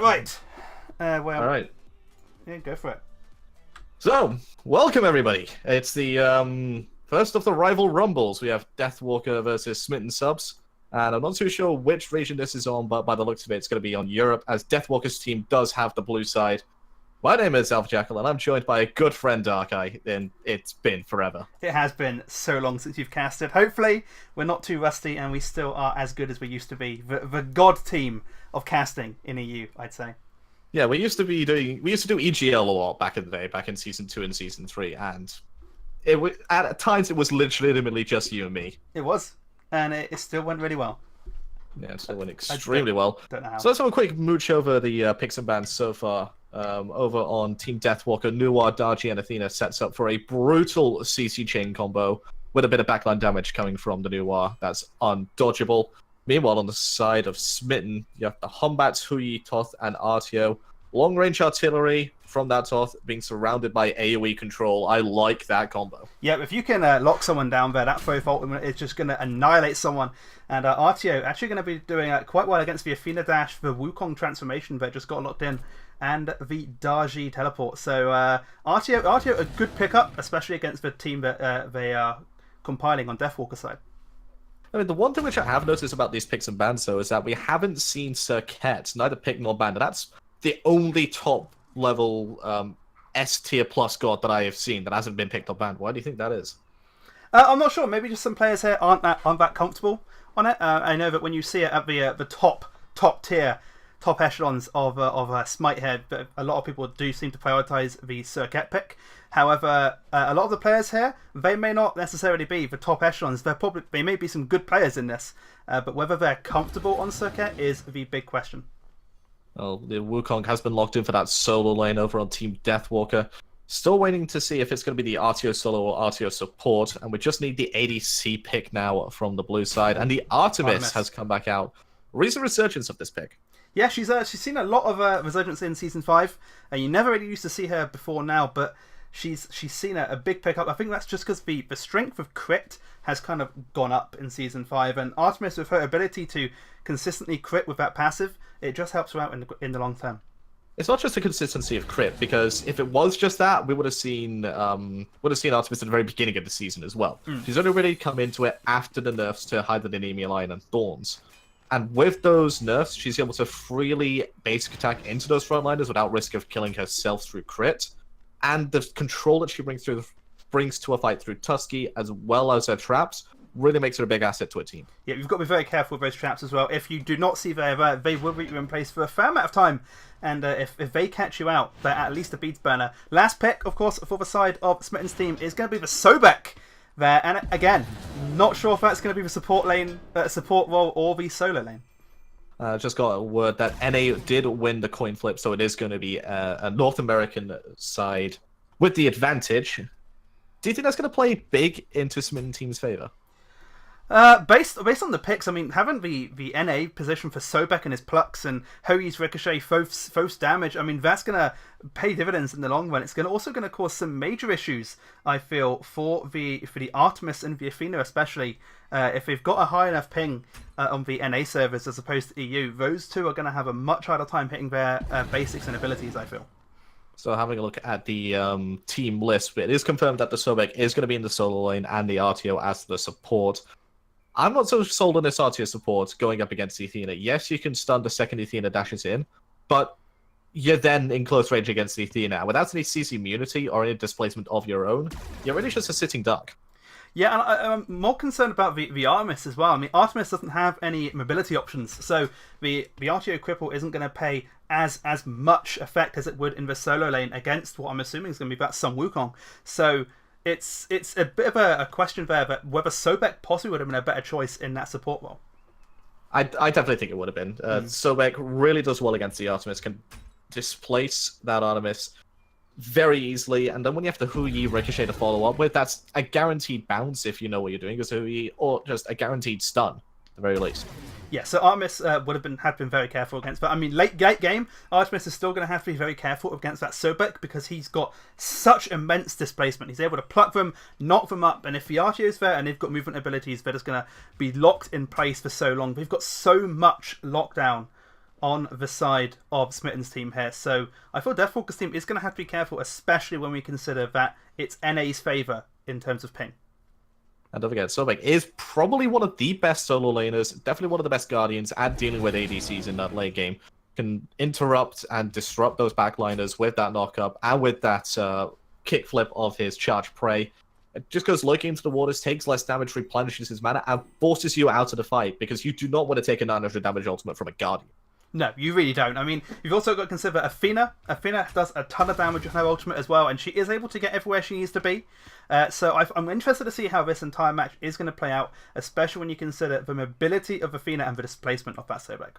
Right. Well, All right. yeah, go for it. So, welcome everybody. It's the first of the rival rumbles. We have Deathwalker versus Smitten subs, and I'm not too sure which region this is on, but by the looks of it, it's going to be on Europe, as Deathwalker's team does have the blue side. My name is Alphajackal, and I'm joined by a good friend, Darkkai, and it's been forever. It has been so long since you've casted. Hopefully, we're not too rusty, and we still are as good as we used to be. The god team of casting in EU, I'd say. Yeah, we used to do EGL a lot back in the day, back in Season 2 and Season 3, and at times it was legitimately just you and me. It was, and it still went really well. Yeah, it still went extremely well. Don't know how. So let's have a quick mooch over the picks and bans so far. Over on Team Deathwalker, Noir, Darji, and Athena sets up for a brutal CC chain combo with a bit of backline damage coming from the Noir. That's undodgeable. Meanwhile, on the side of Smitten, you have the Humbats, Hui, Toth, and Artio. Long-range artillery from that Toth being surrounded by AoE control. I like that combo. Yeah, if you can lock someone down there, that Thoth ultimate is just going to annihilate someone. And Artio actually going to be doing quite well against the Athena dash, the Wukong transformation that just got locked in, and the Darji teleport. So Artio a good pickup, especially against the team that they are compiling on Deathwalker side. I mean, the one thing which I have noticed about these picks and bans, though, is that we haven't seen Circuit, neither pick nor ban, and that's the only top-level S-tier plus god that I have seen that hasn't been picked or banned. Why do you think that is? I'm not sure. Maybe just some players here aren't that comfortable on it. I know that when you see it at the top tier, top echelons of Smite here, a lot of people do seem to prioritize the Circuit pick. However, a lot of the players here, they may not necessarily be the top echelons. They may be some good players in this, but whether they're comfortable on Circuit is the big question. Well, the Wukong has been locked in for that solo lane over on Team Deathwalker. Still waiting to see if it's going to be the Artio solo or Artio support, and we just need the ADC pick now from the blue side. And the Artemis has come back out. Recent resurgence of this pick. Yeah, she's seen a lot of resurgence in Season 5, and you never really used to see her before now, but she's seen a big pickup. I think that's just because the strength of crit has kind of gone up in Season 5, and Artemis, with her ability to consistently crit with that passive, it just helps her out in the long term. It's not just the consistency of crit, because if it was just that, we would have seen Artemis at the very beginning of the season as well. She's only really come into it after the nerfs to Hide the Anemia Line and Thorns. And with those nerfs, she's able to freely basic attack into those frontliners without risk of killing herself through crit. And the control that she brings to a fight through Tusky, as well as her traps, really makes her a big asset to a team. Yeah, you've got to be very careful with those traps as well. If you do not see they will beat you in place for a fair amount of time. And if they catch you out, they're at least a beads burner. Last pick, of course, for the side of Smitten's team is going to be the Sobek there. And again, not sure if that's going to be the support lane, support role, or the solo lane. Just got a word that NA did win the coin flip, so it is going to be a North American side with the advantage. Do you think that's going to play big into Smitten team's favor? Based on the picks, I mean, having the NA position for Sobek and his plucks and Hoi's ricochet, Thoth's damage, I mean, that's going to pay dividends in the long run. It's also going to cause some major issues, I feel, for the Artemis and the Athena especially. If they've got a high enough ping on the NA servers as opposed to EU, those two are going to have a much harder time hitting their basics and abilities, I feel. So having a look at the team list, it is confirmed that the Sobek is going to be in the solo lane and the Artio as the support. I'm not so sold on this Artio support going up against the Athena. Yes, you can stun the second Athena dashes in, but you're then in close range against the Athena. Without any CC immunity or any displacement of your own, you're really just a sitting duck. Yeah, and I'm more concerned about the Artemis as well. I mean, Artemis doesn't have any mobility options, so the Artio cripple isn't going to pay as much effect as it would in the solo lane against what I'm assuming is going to be that some Wukong. So it's a bit of a question there, but whether Sobek possibly would have been a better choice in that support role. I definitely think it would have been. Sobek really does well against the Artemis, can displace that Artemis very easily, and then when you have the Hui ricochet to follow up with, that's a guaranteed bounce if you know what you're doing as Hui, or just a guaranteed stun, at the very least. Yeah, so Artemis would have been very careful against that. I mean, late game, Artemis is still going to have to be very careful against that Sobek because he's got such immense displacement. He's able to pluck them, knock them up, and if the Artio's there and they've got movement abilities, they're just going to be locked in place for so long. We've got so much lockdown on the side of Smitten's team here. So I feel Deathwalker's team is going to have to be careful, especially when we consider that it's NA's favour in terms of ping. And don't forget, Sobek is probably one of the best solo laners, definitely one of the best Guardians at dealing with ADCs in that late game. Can interrupt and disrupt those backliners with that knockup and with that kickflip of his charge prey. It just goes looking into the waters, takes less damage, replenishes his mana, and forces you out of the fight because you do not want to take a 900 damage ultimate from a Guardian. No, you really don't. I mean, you've also got to consider Athena. Athena does a ton of damage with her ultimate as well, and she is able to get everywhere she needs to be. So I'm interested to see how this entire match is going to play out, especially when you consider the mobility of Athena and the displacement of that Sobek.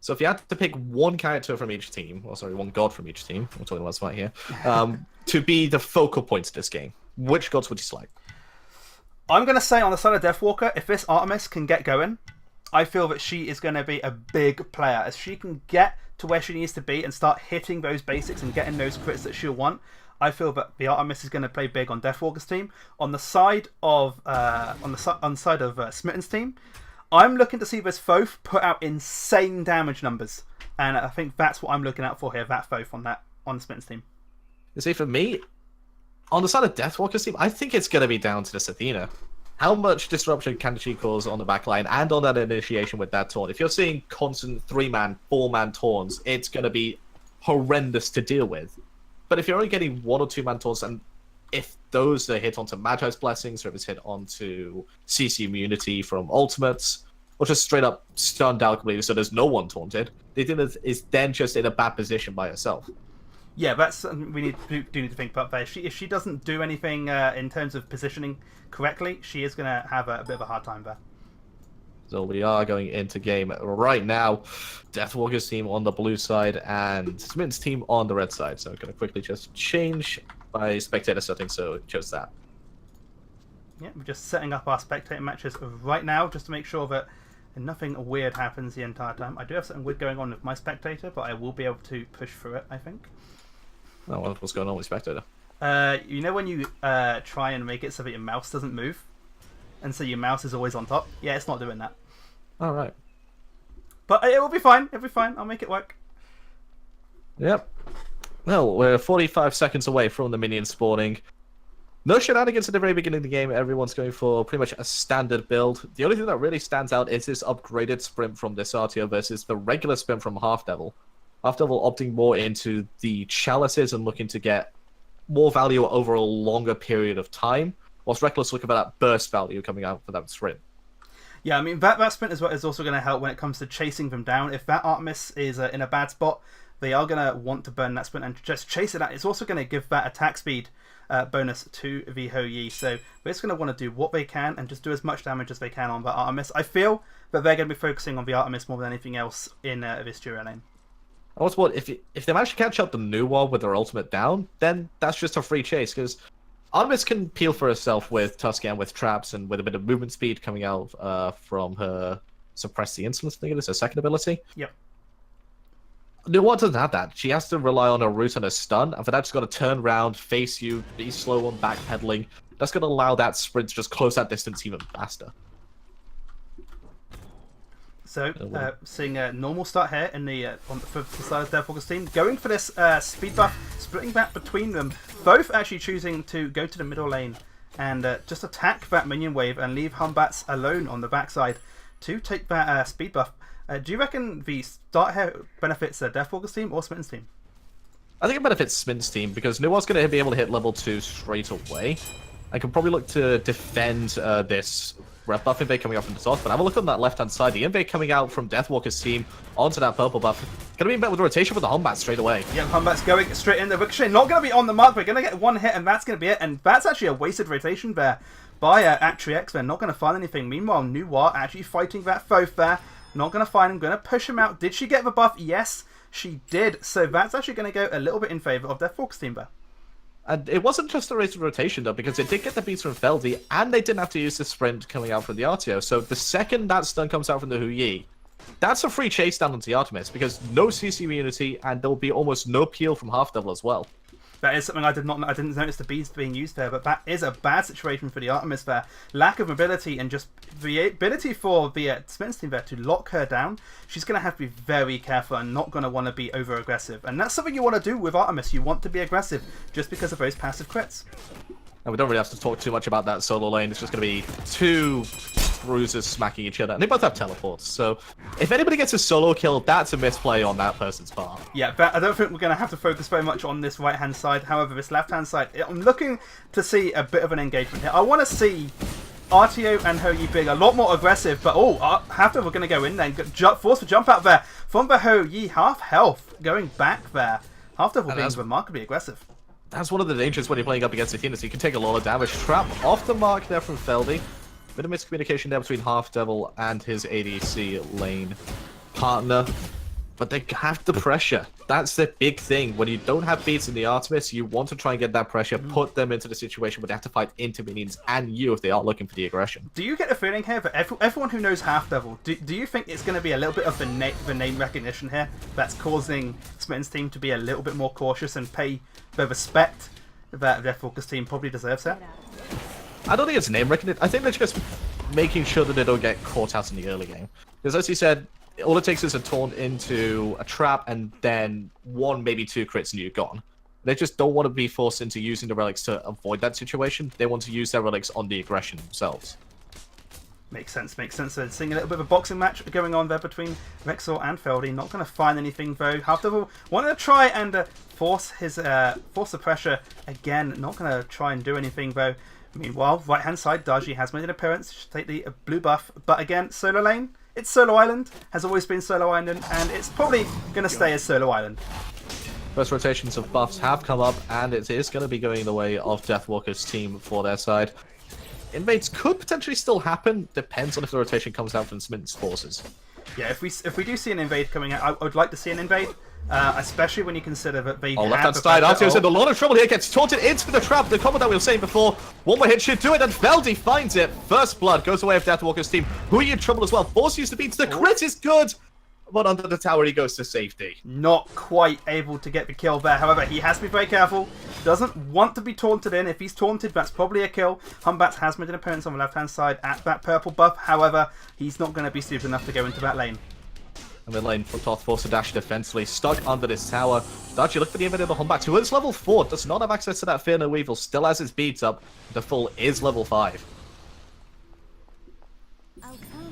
So if you had to pick one character from each team, or sorry, one god from each team, we're talking about Smite here, to be the focal point of this game, which gods would you select? I'm going to say on the side of Deathwalker, if this Artemis can get going, I feel that she is going to be a big player. As she can get to where she needs to be and start hitting those basics and getting those crits that she'll want, I feel that the Artemis is going to play big on Deathwalker's team. On the side of Smitten's team, I'm looking to see this Thoth put out insane damage numbers, and I think that's what I'm looking out for here. That Thoth on Smitten's team. You see, for me, on the side of Deathwalker's team, I think it's going to be down to this Athena. How much disruption can she cause on the backline and on that initiation with that taunt? If you're seeing constant 3-man, 4-man taunts, it's going to be horrendous to deal with. But if you're only getting 1 or 2-man taunts, and if those are hit onto Magi's Blessings, or if it's hit onto CC immunity from ultimates, or just straight up stunned alchemy so there's no one taunted, the Athena is then just in a bad position by herself. Yeah, that's something we do need to think about there. If she doesn't do anything in terms of positioning correctly, she is going to have a bit of a hard time there. So we are going into game right now. Deathwalker's team on the blue side and Smitten's team on the red side. So I'm going to quickly just change my spectator settings so it shows that. Yeah, we're just setting up our spectator matches right now just to make sure that nothing weird happens the entire time. I do have something weird going on with my spectator, but I will be able to push through it, I think. Oh, what's going on with spectator? You know when you try and make it so that your mouse doesn't move? And so your mouse is always on top? Yeah, it's not doing that. Alright. But it will be fine. It'll be fine. I'll make it work. Yep. Well, we're 45 seconds away from the minions spawning. No shenanigans at the very beginning of the game. Everyone's going for pretty much a standard build. The only thing that really stands out is this upgraded sprint from Desartio versus the regular sprint from Half Devil. Half Devil opting more into the chalices and looking to get more value over a longer period of time, whilst Reckless looking for that burst value coming out for that sprint. Yeah, I mean, that sprint is what is also going to help when it comes to chasing them down. If that Artemis is in a bad spot, they are going to want to burn that sprint and just chase it out. It's also going to give that attack speed bonus to the Hou Yi. So we're just going to want to do what they can and just do as much damage as they can on that Artemis. I feel that they're going to be focusing on the Artemis more than anything else in this duo lane. What's what if they manage to catch up the new one with their ultimate down, then that's just a free chase because Artemis can peel for herself with Tuscan, with traps, and with a bit of movement speed coming out from her suppress the insolence. I think it is her second ability. Yep. New one doesn't have that. She has to rely on her root and her stun, and for that she's got to turn around, face you, be slow on backpedaling. That's going to allow that sprint to just close that distance even faster. So, seeing a normal start here in the for the side of Deathwalker's team, going for this speed buff, splitting that between them, both actually choosing to go to the middle lane and just attack that minion wave and leave Humbats alone on the backside to take that speed buff. Do you reckon the start here benefits Deathwalker's team or Smitten's team? I think it benefits Smitten's team because Nuwa's going to be able to hit level 2 straight away. I can probably look to defend this red buff invade coming out from the top, but have a look on that left-hand side. The invade coming out from Deathwalker's team onto that purple buff. Going to be in bed with rotation with the Humbat straight away. Yeah, Humbat's going straight in. The Ricochet not going to be on the mark. We're going to get one hit, and that's going to be it. And that's actually a wasted rotation there by Atriox. They're not going to find anything. Meanwhile, Nuwa actually fighting that Thoth there. Not going to find him. Going to push him out. Did she get the buff? Yes, she did. So that's actually going to go a little bit in favour of Deathwalker's team there. And it wasn't just a race of rotation, though, because it did get the beats from Feldy, and they didn't have to use the sprint coming out from the RTO. So the second that stun comes out from the Hou Yi, that's a free chase down onto the Artemis, because no CC immunity, and there will be almost no peel from Half Devil as well. That is something I didn't notice the beads being used there, but that is a bad situation for the Artemis there. Lack of mobility and just the ability for the Smitten team there to lock her down. She's going to have to be very careful and not going to want to be over aggressive. And that's something you want to do with Artemis. You want to be aggressive just because of those passive crits. And we don't really have to talk too much about that solo lane. It's just going to be two bruisers smacking each other. And they both have teleports. So if anybody gets a solo kill, that's a misplay on that person's part. Yeah, but I don't think we're going to have to focus very much on this right-hand side. However, this left-hand side, I'm looking to see a bit of an engagement here. I want to see RTO and Hou Yi being a lot more aggressive. But, Half-Devil we're going to go in there and force a jump out there from the Hou Yi. Half health going back there. Half-Devil being remarkably aggressive. That's one of the dangers when you're playing up against Athena, so you can take a lot of damage. Trap off the mark there from Feldy. Bit of miscommunication there between Half-Devil and his ADC lane partner. But they have the pressure. That's the big thing. When you don't have beats in the Artemis, you want to try and get that pressure, put them into the situation where they have to fight into minions and you if they are looking for the aggression. Do you get a feeling here that everyone who knows Half-Devil, do you think it's going to be a little bit of the name recognition here that's causing Smitten's team to be a little bit more cautious and pay the respect that their Focus team probably deserves here? I don't think it's name recognition. I think they're just making sure that they don't get caught out in the early game. Because as you said, all it takes is a taunt into a trap and then one, maybe two crits and you're gone. They just don't want to be forced into using the relics to avoid that situation. They want to use their relics on the aggression themselves. Makes sense, makes sense. So seeing a little bit of a boxing match going on there between Rexor and Feldy. Not going to find anything though. Half-Devil wanted to try and force the pressure again. Not going to try and do anything though. Meanwhile, right hand side, Darji has made an appearance. Should take the blue buff, but again, solo lane. It's Solo Island, has always been Solo Island, and it's probably going to stay as Solo Island. First rotations of buffs have come up, and it is going to be going the way of Deathwalker's team for their side. Invades could potentially still happen, depends on if the rotation comes out from Smitten's forces. Yeah, if we do see an invade coming out, I would like to see an invade, especially when you consider that they have left-hand side, Arteo's in a lot of trouble here, gets taunted into the trap, the combo that we were saying before. One more hit should do it, and Feldy finds it. First blood goes away of Deathwalker's team. Hou Yi in trouble as well, force used to beat, the crit is good, but under the tower he goes to safety. Not quite able to get the kill there, however, he has to be very careful. Doesn't want to be taunted in. If he's taunted, that's probably a kill. Humbats has made an appearance on the left-hand side at that purple buff, however, he's not going to be stupid enough to go into that lane. And mid lane, Toth forced to dash defensively, stuck under this tower. Darji look for the invade of the Humbats, who is level 4, does not have access to that Fear No Evil, still has his beats up. The full is level 5.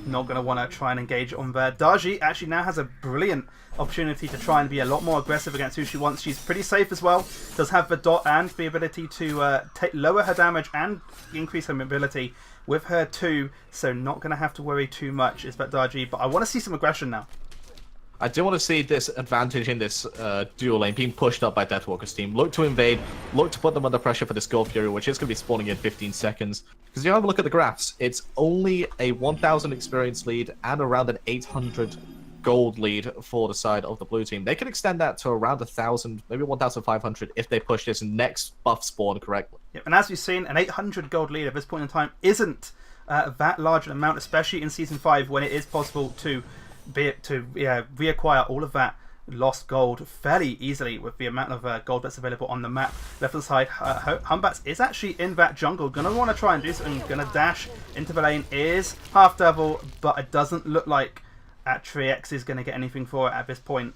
Not going to want to try and engage on there. Darji actually now has a brilliant opportunity to try and be a lot more aggressive against who she wants. She's pretty safe as well. Does have the dot and the ability to lower her damage and increase her mobility with her too. So not going to have to worry too much is that Darji. But I want to see some aggression now. I do want to see this advantage in this dual lane being pushed up by Deathwalker's team. Look to invade, look to put them under pressure for this Gold Fury, which is going to be spawning in 15 seconds. Because you have a look at the graphs, it's only a 1,000 experience lead and around an 800 gold lead for the side of the blue team. They can extend that to around 1,000, maybe 1,500 if they push this next buff spawn correctly. Yep, and as we've seen, an 800 gold lead at this point in time isn't that large an amount, especially in Season 5 when it is possible to reacquire all of that lost gold fairly easily with the amount of gold that's available on the map. Left hand side, Humbats is actually in that jungle. Gonna want to try and do something. Gonna dash into the lane. Is Half-Devil, but it doesn't look like Atriox is going to get anything for it at this point.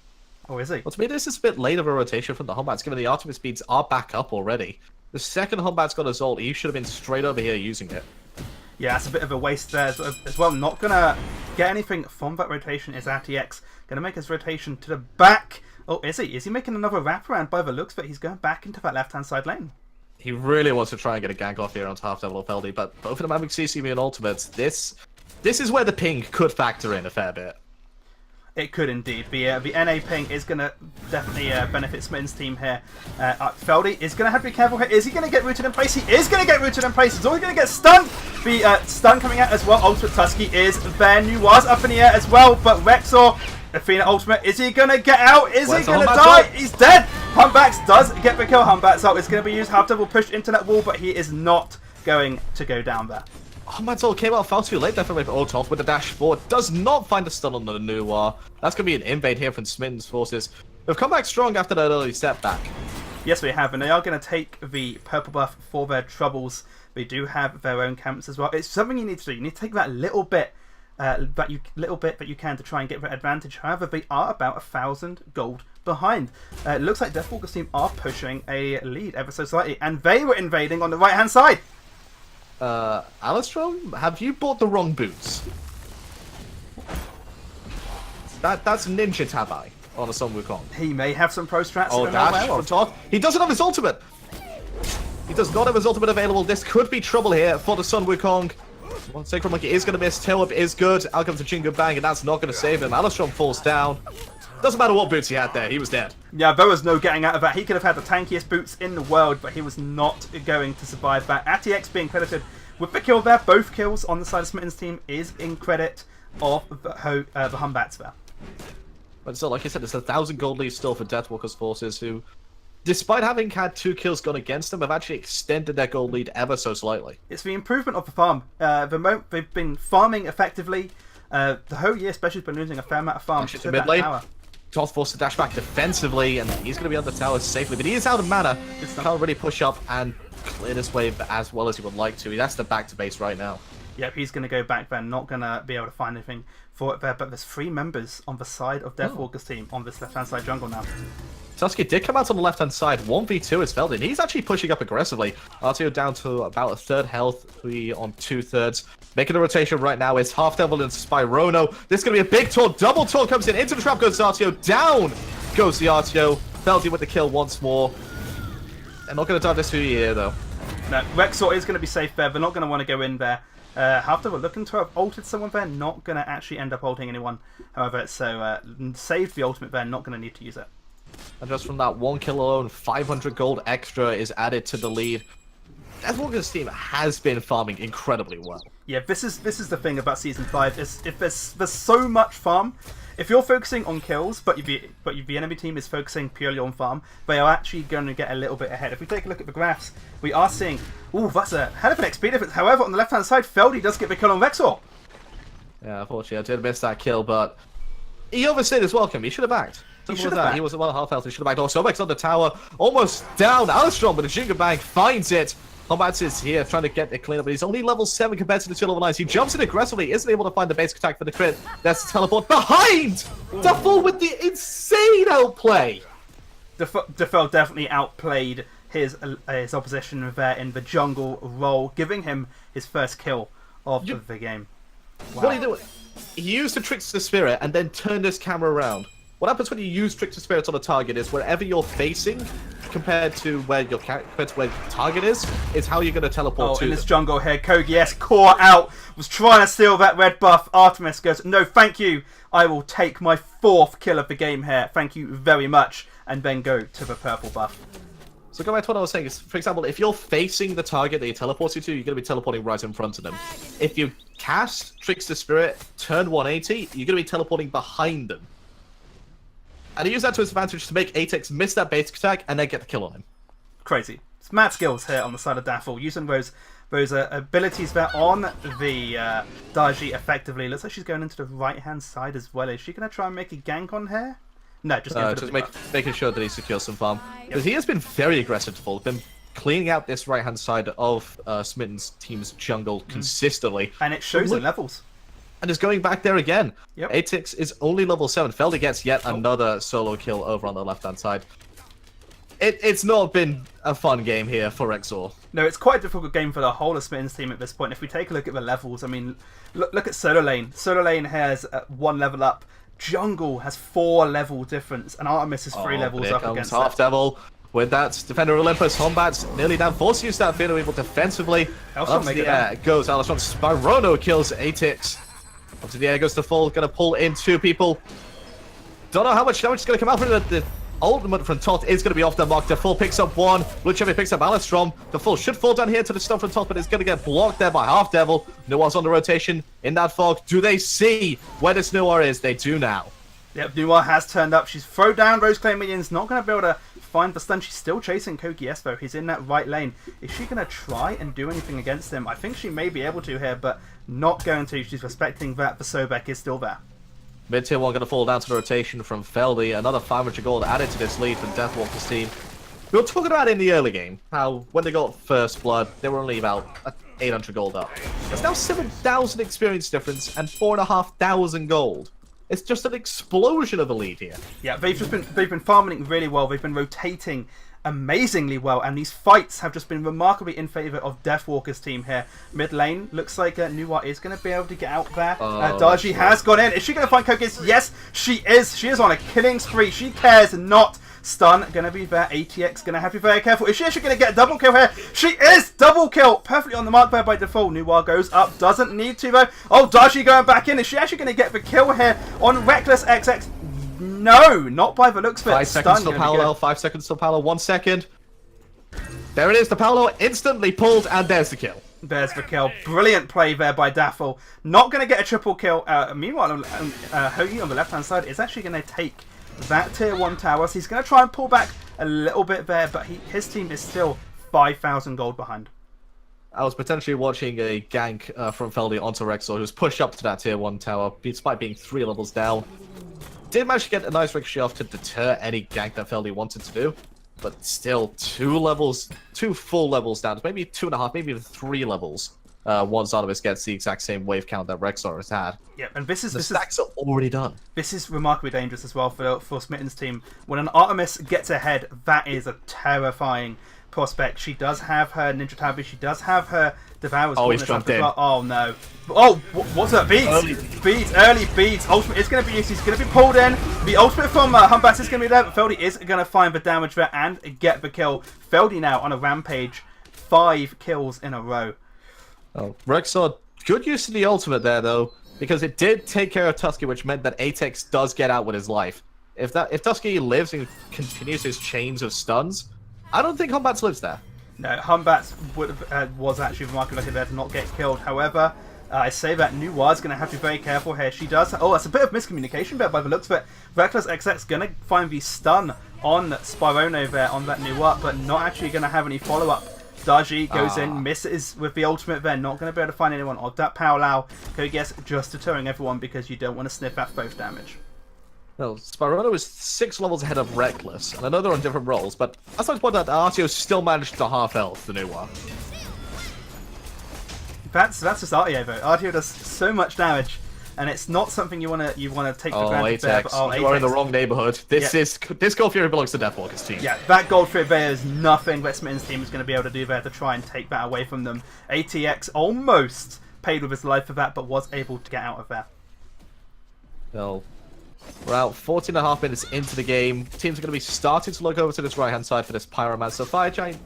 Or is he? Well, to me, this is a bit late of a rotation from the Humbats, given the Artemis speeds are back up already. The second Humbat's got his ult, he should have been straight over here using it. Yeah, it's a bit of a waste there as well. Not going to get anything from that rotation is Atriox. Going to make his rotation to the back. Oh, is he? Is he making another wraparound by the looks? But he's going back into that left-hand side lane. He really wants to try and get a gank off here onto Half-Devil or Feldy, but both of them having CCV and ultimates, this is where the ping could factor in a fair bit. It could indeed. The NA ping is going to definitely benefit Smitten's team here. Feldy is going to have to be careful here. Is he going to get rooted in place? He is going to get rooted in place. He's always going to get stunned. The stun coming out as well. Ultimate Tusky is there. Nua's up in the air as well. But Rexor, Athena Ultimate, is he going to get out? Is he going to die? He's dead. Humbats does get the kill. Humbats up. It's going to be used. Half-Devil pushed into that wall, but he is not going to go down there. Humbats ult came out far too late, definitely for Toth with the dash forward. Does not find a stun on the Nua. That's going to be an invade here from Smitten's forces. They've come back strong after that early step back. Yes, we have, and they are going to take the purple buff for their troubles. They do have their own camps as well. It's something you need to do. You need to take that little bit that you can to try and get that advantage. However, they are about 1,000 gold behind. It looks like Deathwalker's team are pushing a lead ever so slightly, and they were invading on the right-hand side. Alistrom, have you bought the wrong boots? That's Ninja Tabai on a Sun Wukong. He may have some pro strats. Oh, dash from top. He doesn't have his ultimate. He does not have his ultimate available. This could be trouble here for the Sun Wukong. Sacred Monkey is going to miss. Tail Whip is good. Out comes the Jingo Bang, and that's not going to save him. Alistrom falls down. Doesn't matter what boots he had there. He was dead. Yeah, there was no getting out of that. He could have had the tankiest boots in the world, but he was not going to survive that. ATX being credited with the kill there. Both kills on the side of Smitten's team is in credit of the Humbats there. But still, like I said, it's 1,000 gold lead still for Deathwalker's forces, who, despite having had 2 kills gone against them, have actually extended their gold lead ever so slightly. It's the improvement of the farm. They've been farming effectively. The whole year, especially, has been losing a fair amount of farm to mid lane. Tower. Toth forced to dash back defensively, and he's going to be on the tower safely, but he is out of mana. Can't really push up and clear this wave as well as he would like to. He has to back to base right now. Yep, he's going to go back there, not going to be able to find anything for it there, but there's 3 members on the side of Deathwalker's team on this left-hand side jungle now. Sasuke did come out on the left-hand side. 1v2 is Feldin. He's actually pushing up aggressively. RTO down to about 1/3 health, 3 on 2/3. Making a rotation right now is Half Devil and Spyrono. This is going to be a big taunt. Double taunt comes in. Into the trap goes RTO. Down goes the RTO. Feldin with the kill once more. They're not going to dive this through here, though. No, Rexor is going to be safe there. They're not going to want to go in there. Half Devil looking to have ulted someone there. Not going to actually end up ulting anyone. However, so saved the ultimate there. Not going to need to use it. And just from that 1 kill alone, 500 gold extra is added to the lead. Deathwalker's team has been farming incredibly well. Yeah, this is the thing about Season 5. Is if there's so much farm, if you're focusing on kills, but the enemy team is focusing purely on farm, they are actually going to get a little bit ahead. If we take a look at the graphs, we are seeing, ooh, that's a hell of an XP difference. However, on the left-hand side, Feldy does get the kill on Rexor. Yeah, unfortunately, I did miss that kill, but he overstayed his welcome. He should have backed. He was well half health. He should have backed. Oh, Sobek's on the tower, almost down. Alistrom with a Jingo Bang finds it. Combats is here trying to get the clean up, but he's only level 7 compared to the 2 level 9s. He jumps in aggressively, isn't able to find the basic attack for the crit. That's the teleport behind! Duffel with the insane outplay! Duffel definitely outplayed his opposition there in the jungle role, giving him his first kill of the game. Wow. What did he do? He used the Trickster Spirit and then turned his camera around. What happens when you use Trickster Spirits on a target is wherever you're facing, compared to where your target is how you're going to teleport to. In this jungle here, Kogi, yes, caught out, was trying to steal that red buff. Artemis goes, no, thank you. I will take my 4th kill of the game here. Thank you very much. And then go to the purple buff. So going back to what I was saying is, for example, if you're facing the target that you're teleporting to, you're going to be teleporting right in front of them. If you cast Trickster Spirit, turn 180, you're going to be teleporting behind them. And he used that to his advantage to make Atex miss that basic attack and then get the kill on him. Crazy. It's mad skills here on the side of Daffel, using those abilities there on the Daji effectively. Looks like she's going into the right-hand side as well. Is she going to try and make a gank on her? No, just making sure that he secures some farm. Because he has been very aggressive, been cleaning out this right-hand side of Smitten's team's jungle consistently. And it shows in levels. And is going back there again. Yep. Atix is only level 7. Feldy gets yet another solo kill over on the left-hand side. It's not been a fun game here for Exor. No, it's quite a difficult game for the whole of Smitten's team at this point. If we take a look at the levels, I mean, look at Solo Lane. Solo Lane has 1 level up. Jungle has 4 level difference. And Artemis is 3 levels up against Half Devil. With that, Defender Olympus, Hombat's nearly down. Force use that Fear able defensively. Up to the air goes Alistron. Spyrono kills Atix. Up to the air goes the fall, gonna pull in 2 people. Don't know how much damage is gonna come out from the ultimate from Tot is gonna be off the mark. The full picks up 1. Blue Chevy picks up Alistrom. The full should fall down here to the stuff from Tot, but it's gonna get blocked there by Half Devil. Noir's on the rotation in that fog. Do they see where this Noir is? They do now. Yep, Noir has turned up. She's thrown down Rose Clay minions. Not going to be able to find the stun. She's still chasing Kogi S though. He's in that right lane. Is she going to try and do anything against him? I think she may be able to here, but not going to. She's respecting that the Sobek is still there. Mid tier 1 going to fall down to the rotation from Feldy. Another 500 gold added to this lead from Deathwalker's team. We were talking about in the early game, how when they got First Blood, they were only about 800 gold up. There's now 7,000 experience difference and 4,500 gold. It's just an explosion of a lead here. Yeah, they've been farming it really well. They've been rotating amazingly well, and these fights have just been remarkably in favour of Deathwalker's team here. Mid lane, looks like Nuwa is going to be able to get out there. Darji has gone in. Is she going to find Kokis? Yes, she is. She is on a killing spree. She cares not. Stun going to be there. ATX going to have to be very careful. Is she actually going to get a double kill here? She is! Double kill! Perfectly on the mark there by default. Nuwa goes up. Doesn't need to though. Oh, Darji going back in. Is she actually going to get the kill here on Reckless XX? No, not by the looks of it. 5 seconds till Paolo, 5 seconds till Paolo, 1 second. There it is, the Paolo instantly pulled, and there's the kill. There's the kill. Brilliant play there by Daffel. Not going to get a triple kill. Meanwhile, Hoagie on the left-hand side is actually going to take that tier 1 tower. So he's going to try and pull back a little bit there, but his team is still 5,000 gold behind. I was potentially watching a gank from Feldy onto Rexor, who was pushed up to that tier 1 tower, despite being 3 levels down. Did manage to get a nice ricochet off to deter any gank that Feldy wanted to do, but still 2 full levels down, maybe 2.5, maybe even 3 levels. Once Artemis gets the exact same wave count that Rexor has had. Yeah, and the stacks are already done. This is remarkably dangerous as well for Smitten's team. When an Artemis gets ahead, that is a terrifying prospect. She does have her Ninja Tabi, she does have her Devourers. Oh, he's jumped in. Oh no. Oh, what's that? Beads! Early beads. Ultimate is going to be used. He's going to be pulled in. The ultimate from Humbats is going to be there, but Feldy is going to find the damage there and get the kill. Feldy now on a rampage. 5 kills in a row. Oh, Rexor, good use of the ultimate there, though, because it did take care of Tusky, which meant that Atex does get out with his life. If Tusky lives and continues his chains of stuns, I don't think Humbats lives there. No, Humbats was actually remarkably lucky there to not get killed. However, I say that Nuwa's going to have to be very careful here. She does... Oh, that's a bit of miscommunication there by the looks of it. Reckless XX going to find the stun on Spyrono there on that Nuwa, but not actually going to have any follow-up. Darji goes in, misses with the ultimate there, not going to be able to find anyone. Or that Pow Lao, Kogies just deterring everyone because you don't want to sniff at both damage. Well, Spyrono is 6 levels ahead of Reckless, and I know they're on different roles, but as I pointed out, Artio still managed to half health the Nuwa. That's just Artio though. Artio does so much damage, and it's not something you wanna take for granted. You are in the wrong neighborhood. This Gold Fury belongs to Deathwalker's team. Yeah, that Gold Fury there is nothing that Smitten's team is going to be able to do there to try and take that away from them. ATX almost paid with his life for that, but was able to get out of there. Well, we're out 14.5 minutes into the game. Teams are going to be starting to look over to this right-hand side for this Pyromancer. Fire Giant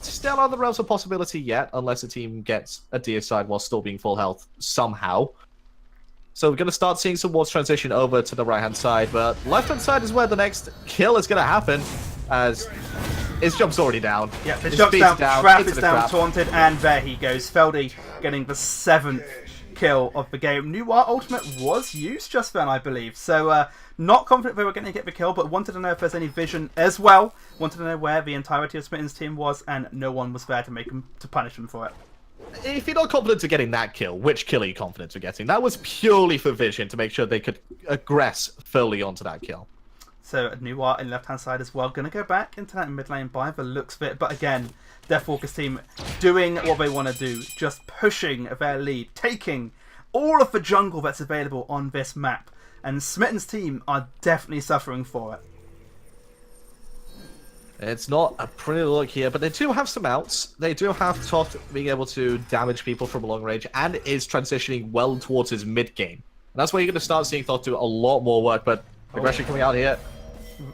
still on the realms of possibility yet, unless the team gets a deicide while still being full health somehow. So we're going to start seeing some wards transition over to the right-hand side, but left-hand side is where the next kill is going to happen, as his jump's already down. Yeah, his jump's down, trap is down, taunted, and there he goes. Feldy getting the 7th kill of the game. Nuwa ultimate was used just then, I believe. So not confident they were going to get the kill, but wanted to know if there's any vision as well. Wanted to know where the entirety of Smitten's team was, and no one was there to punish them for it. If you're not confident of getting that kill, which kill are you confident of getting? That was purely for vision to make sure they could aggress fully onto that kill. So Nuwa in left-hand side as well. Going to go back into that mid lane by the looks of it. But again, Deathwalker's team doing what they want to do. Just pushing their lead. Taking all of the jungle that's available on this map. And Smitten's team are definitely suffering for it. It's not a pretty look here, but they do have some outs. They do have Toth being able to damage people from long range and is transitioning well towards his mid game. And that's where you're going to start seeing Toth do a lot more work, but aggression coming out here.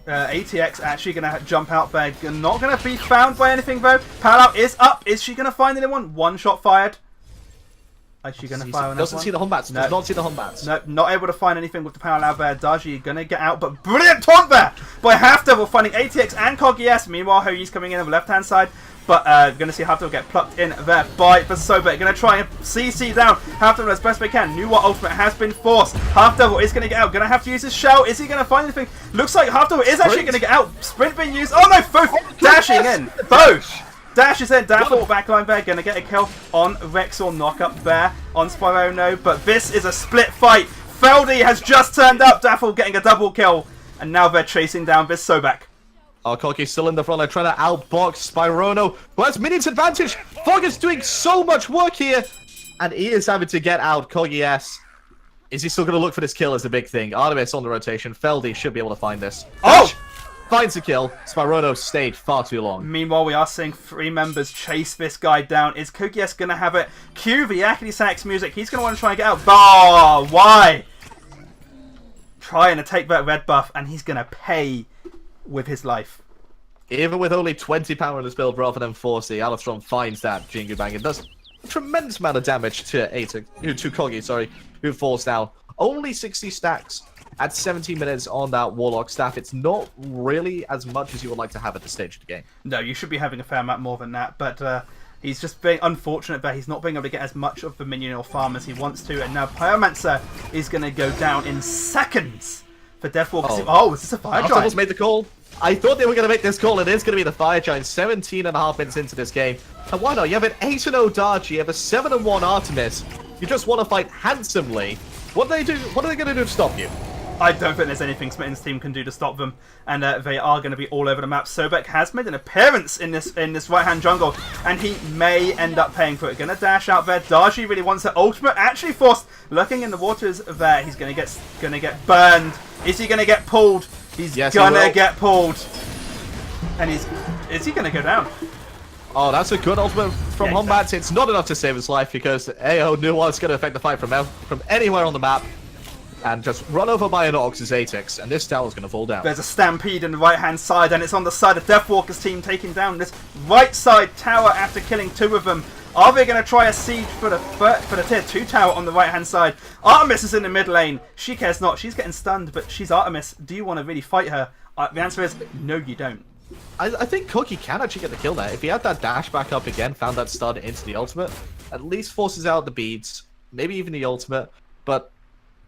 ATX actually going to jump out there. Not going to be found by anything though. Palau is up. Is she going to find anyone? 1 shot fired. Is she going to fire on Doesn't see the Humbats. Does not see the Humbats. No, not able to find anything with the power lab there. Daji going to get out, but brilliant taunt there by Half Devil finding ATX and Kogies. Meanwhile, Hoyi's coming in on the left-hand side, but going to see Half Devil get plucked in there by the Sobek. Going to try and CC down Half Devil as best they can. Nuwa ultimate has been forced. Half Devil is going to get out. Going to have to use his shell. Is he going to find anything? Looks like Half Devil is actually going to get out. Sprint being used. Oh no, Foof dashing in. Both. Dashes in, Daffel backline there, going to get a kill on Rexor, knock up there on Spyrono, but this is a split fight. Feldy has just turned up, Daffel getting a double kill, and now they're chasing down this Sobek. Oh, Kogi's still in the front line, trying to outbox Spyrono, who has minions advantage. Fog is doing so much work here, and he is having to get out. Kogi S. Is he still going to look for this kill is the big thing. Artemis on the rotation. Feldy should be able to find this. Oh! Finds the kill. Spyrono stayed far too long. Meanwhile, we are seeing 3 members chase this guy down. Is Kogies going to have it? Cue the Yakety Sax music. He's going to want to try and get out. Oh, why? Trying to take that red buff, and he's going to pay with his life. Even with only 20 power in his build rather than 40, Alastrom finds that Jingu Bang. It does a tremendous amount of damage to Kogi, sorry, who falls down. Only 60 stacks at 17 minutes on that Warlock staff. It's not really as much as you would like to have at this stage of the game. No, you should be having a fair amount more than that, but he's just being unfortunate that he's not being able to get as much of the minion or farm as he wants to, and now Pyromancer is going to go down in seconds for Deathwalker. Oh, is this a Fire Giant? Almost made the call. I thought they were going to make this call. It is going to be the Fire Giant. 17.5 minutes into this game. And why not? You have an 8-0 Darchi, you have a 7-1 Artemis. You just want to fight handsomely. What do they do? What are they going to do to stop you? I don't think there's anything Smitten's team can do to stop them, and they are going to be all over the map. Sobek has made an appearance in this right-hand jungle, and he may end up paying for it. Going to dash out there. Darji really wants it. Ultimate actually forced. Looking in the waters there, he's going to get burned. Is he going to get pulled? He's gonna get pulled, and is he going to go down? Oh, that's a good ultimate from Hombat. It's not enough to save his life because AO knew what's going to affect the fight from anywhere on the map. And just run over by an Ox's Atex, and this tower's going to fall down. There's a stampede in the right-hand side, and it's on the side of Deathwalker's team taking down this right side tower after killing 2 of them. Are they going to try a siege for the tier 2 tower on the right-hand side? Artemis is in the mid lane. She cares not. She's getting stunned, but she's Artemis. Do you want to really fight her? The answer is no, you don't. I think Cookie can actually get the kill there. If he had that dash back up again, found that stun into the ultimate, at least forces out the beads, maybe even the ultimate, but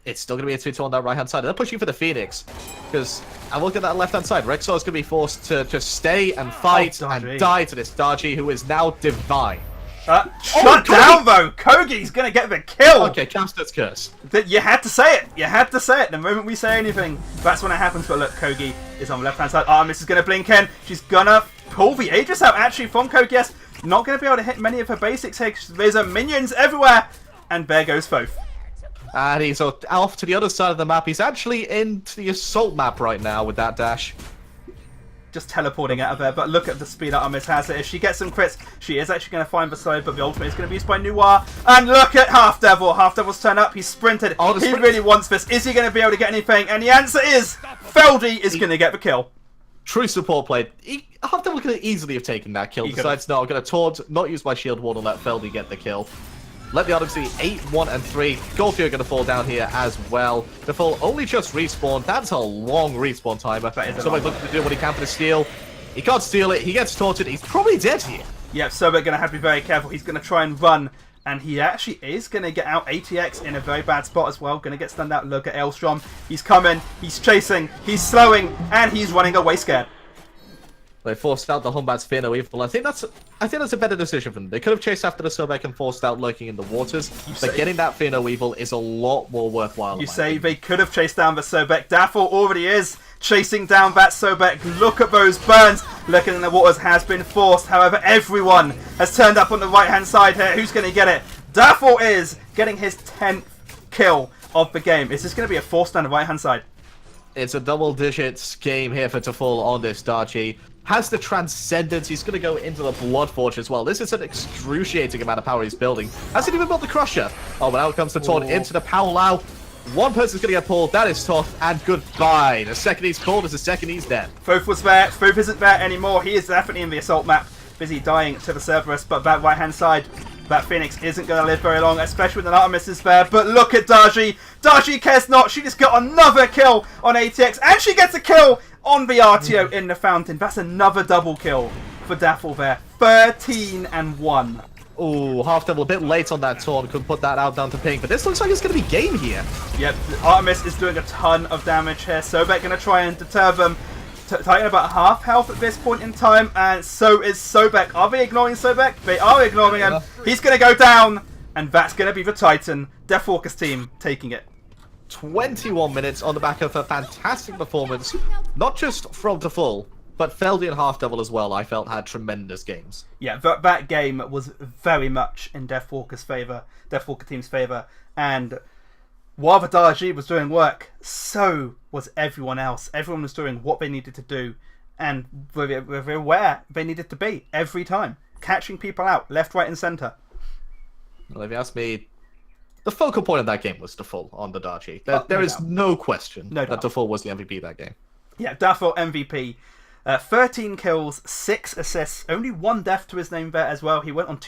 it's still going to be a 2-2 on that right-hand side. They're pushing for the Phoenix, because I look at that left-hand side. Rexor is going to be forced to just stay and fight and die to this Darji, who is now divine. Shut down, though! Kogi's going to get the kill! Okay, Caster's Curse. You had to say it! You had to say it! The moment we say anything, that's when it happens. But look, Kogi is on the left-hand side. Artemis is going to blink in. She's going to pull the Aegis out, actually, from Kogi. Yes, not going to be able to hit many of her basics here. There's minions everywhere! And there goes Thoth. And he's off to the other side of the map. He's actually into the assault map right now with that dash. Just teleporting out of there, but look at the speed Artemis has it. If she gets some crits, she is actually going to find the side, but the ultimate is going to be used by Noir. And look at Half Devil. Half Devil's turn up. He's sprinted. He really wants this. Is he going to be able to get anything? And the answer is Feldy is going to get the kill. True support play. Half Devil could easily have taken that kill. Besides, no, I'm going to taunt, not use my shield ward, and let Feldy get the kill. Let the others be 8, 1, and 3. Goldfield going to fall down here as well. The fall only just respawned. That's a long respawn timer. Somebody's looking to do what he can for the steal. He can't steal it. He gets taunted. He's probably dead here. Yeah, so we're going to have to be very careful. He's going to try and run. And he actually is going to get out ATX in a very bad spot as well. Going to get stunned out. Look at Aelstrom. He's coming. He's chasing. He's slowing. And he's running away scared. They forced out the Humbat's Fear No Evil. I think that's a better decision for them. They could have chased after the Sobek and forced out lurking in the waters, but getting that Fear No Evil is a lot more worthwhile. You say they could have chased down the Sobek. Daffel already is chasing down that Sobek. Look at those burns. Lurking in the waters has been forced. However, everyone has turned up on the right-hand side here. Who's going to get it? Daffel is getting his 10th kill of the game. Is this going to be a force down the right-hand side? It's a double-digit game here for Taful on this Darchi. Has the Transcendence. He's going to go into the Blood Forge as well. This is an excruciating amount of power he's building. Hasn't even built the Crusher. Oh, but out comes the taunt into the Powwow. One person's going to get pulled. That is Toth. And goodbye. The second he's pulled is the second he's dead. Thoth was there. Thoth isn't there anymore. He is definitely in the assault map. Busy dying to the Cerberus. But that right-hand side, that Phoenix isn't going to live very long, especially when Artemis is there. But look at Darji. Darji cares not. She just got another kill on ATX. And she gets a kill on the RTO in the fountain. That's another double kill for Daffel there. 13-1. Oh, Half Devil a bit late on that taunt. Could put that out down to pink. But this looks like it's going to be game here. Yep, Artemis is doing a ton of damage here. Sobek going to try and deter them. Titan about half health at this point in time. And so is Sobek. Are they ignoring Sobek? They are ignoring him. He's going to go down. And that's going to be the Titan. Deathwalker's team taking it. 21 minutes on the back of a fantastic performance, not just from Taful, But Feldy and Half Devil as well, I felt had tremendous games. Yeah, that game was very much in Deathwalker's favour, Deathwalker team's favour, and while the Darji was doing work, so was everyone else. Everyone was doing what they needed to do, and were where they needed to be every time, catching people out left, right, and centre. Well, if you ask me, the focal point of that game was Default on the Darji. There is doubt. no question No that doubt. Default was the MVP of that game. Yeah, Deathwalker MVP. 13 kills, 6 assists, only 1 death to his name there as well. He went on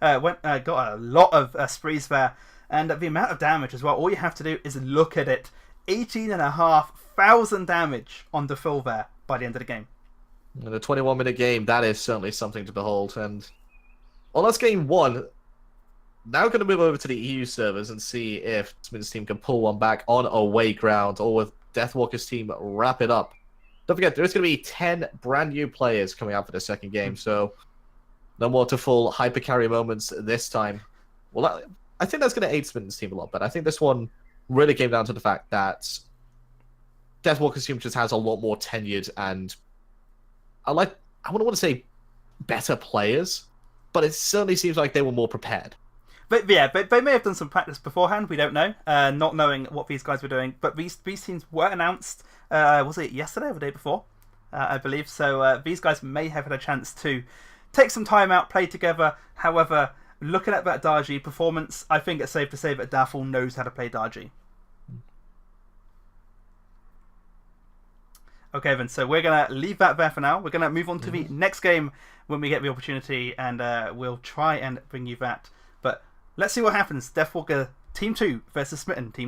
got a lot of sprees there, and the amount of damage as well. All you have to do is look at it: 18,500 damage on the full there by the end of the game. In a 21-minute game, that is certainly something to behold. And well, that's game 1. Now we're going to move over to the EU servers and see if Smith's team can pull one back on away ground, or with Deathwalker's team wrap it up. Don't forget, there's going to be 10 brand new players coming out for the second game, so no more to full hyper carry moments this time. Well, I think that's going to aid Smith's team a lot, but I think this one really came down to the fact that Deathwalker's team just has a lot more tenured and I wouldn't want to say better players, but it certainly seems like they were more prepared. But yeah, they may have done some practice beforehand. We don't know, not knowing what these guys were doing. But these teams were announced. Was it yesterday or the day before? I believe so. These guys may have had a chance to take some time out, play together. However, looking at that Darji performance, I think it's safe to say that Daffel knows how to play Darji. Okay, then. So we're gonna leave that there for now. We're gonna move on to the next game when we get the opportunity, and we'll try and bring you that. But let's see what happens. Deathwalker Team 2 versus Smitten Team